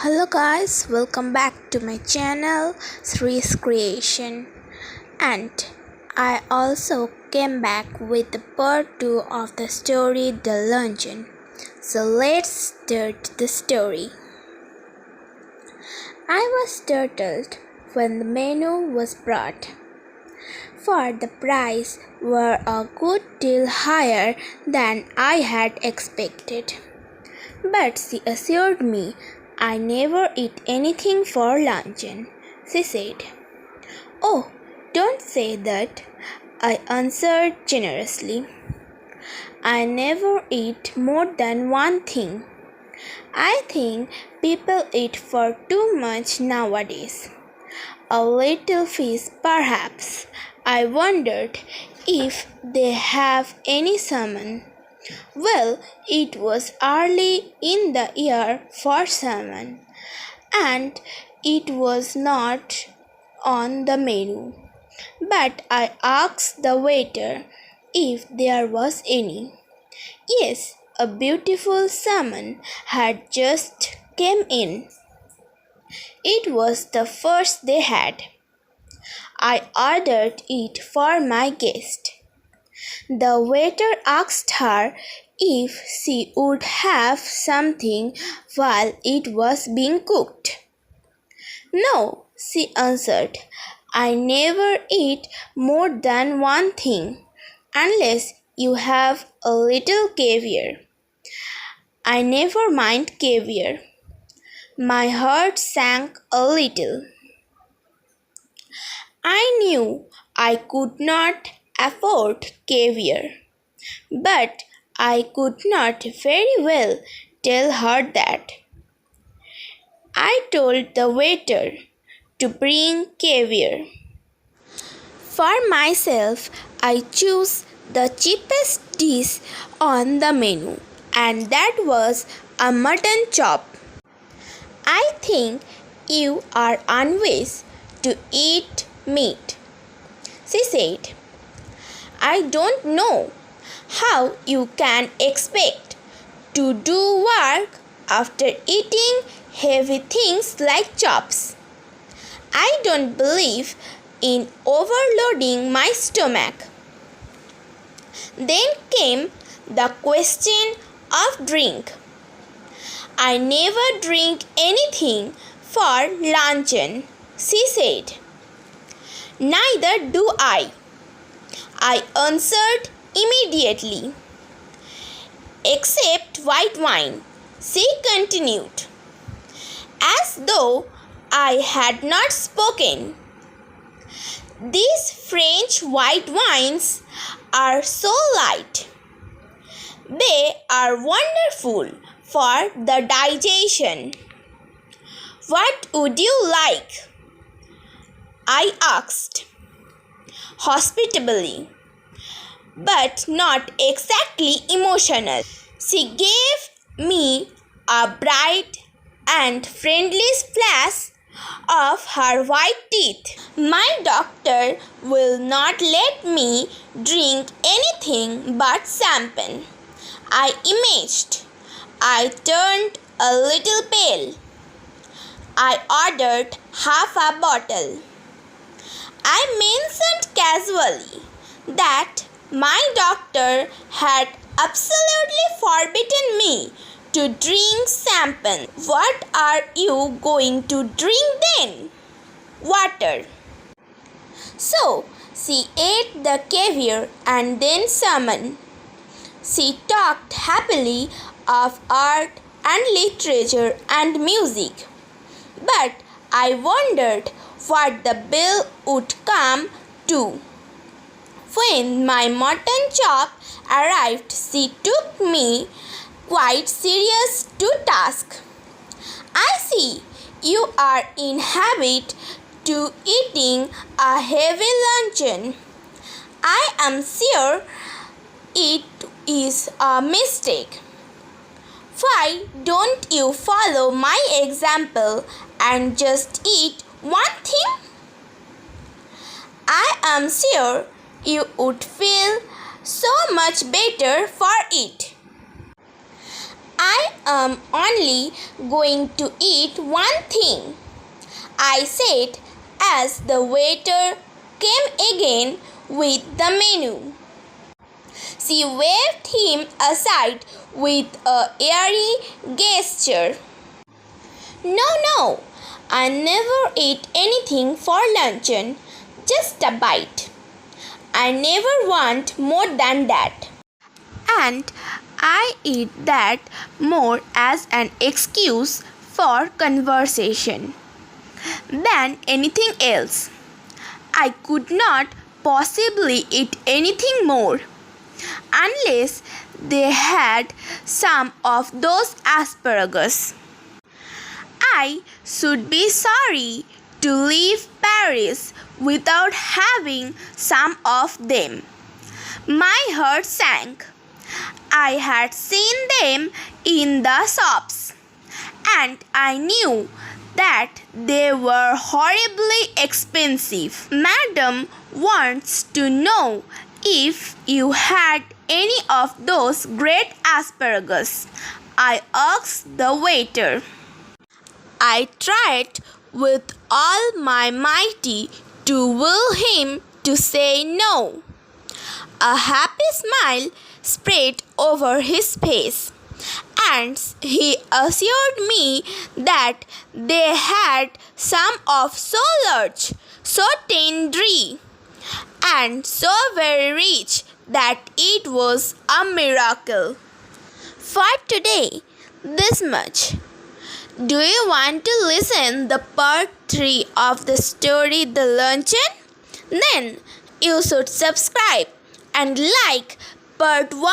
Hello guys, welcome back to my channel Sri's Creation, and I also came back with the part 2 of the story The Luncheon. So let's start the story. I was startled when the menu was brought, for the price were a good deal higher than I had expected. But she assured me I never eat anything for luncheon, she said. Oh, don't say that, I answered generously. I never eat more than one thing. I think people eat for too much nowadays. A little fish, perhaps. I wondered if they have any salmon. Well, it was early in the year for salmon, and it was not on the menu. But I asked the waiter if there was any. Yes, a beautiful salmon had just come in. It was the first they had. I ordered it for my guest. The waiter asked her if she would have something while it was being cooked. No, she answered. I never eat more than one thing, unless you have a little caviar. I never mind caviar. My heart sank a little. I knew I could not afford caviar, but I could not very well tell her that. I told the waiter to bring caviar. For myself, I chose the cheapest dish on the menu, and that was a mutton chop. I think you are unwise to eat meat, she said. I don't know how you can expect to do work after eating heavy things like chops. I don't believe in overloading my stomach. Then came the question of drink. I never drink anything for luncheon, she said. Neither do I answered immediately. Except white wine, she continued, as though I had not spoken. These French white wines are so light. They are wonderful for the digestion. What would you like? I asked, hospitably, but not exactly emotional. She gave me a bright and friendly splash of her white teeth. My doctor will not let me drink anything but champagne, I imaged. I turned a little pale. I ordered half a bottle. I mentioned casually that my doctor had absolutely forbidden me to drink champagne. What are you going to drink then? Water. So she ate the caviar and then salmon. She talked happily of art and literature and music. But I wondered what the bill would come to. When my mutton chop arrived, she took me quite serious to task. I see you are in habit to eating a heavy luncheon. I am sure it is a mistake. Why don't you follow my example and just eat one thing? I am sure you would feel so much better for it. I am only going to eat one thing, I said as the waiter came again with the menu. She waved him aside with a airy gesture. No, no, I never eat anything for luncheon, just a bite. I never want more than that. And I eat that more as an excuse for conversation than anything else. I could not possibly eat anything more unless they had some of those asparagus. I should be sorry to leave Paris without having some of them. My heart sank. I had seen them in the shops, and I knew that they were horribly expensive. Madam wants to know if you had any of those great asparagus, I asked the waiter. I tried with all my might to will him to say no. A happy smile spread over his face, and he assured me that they had some of so large, so tender, and so very rich that it was a miracle. For today, this much. Do you want to listen the part 3 of the story The Luncheon? Then you should subscribe and like part 1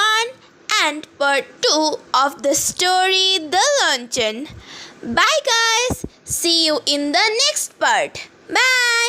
and part 2 of the story The Luncheon. Bye guys. See you in the next part. Bye.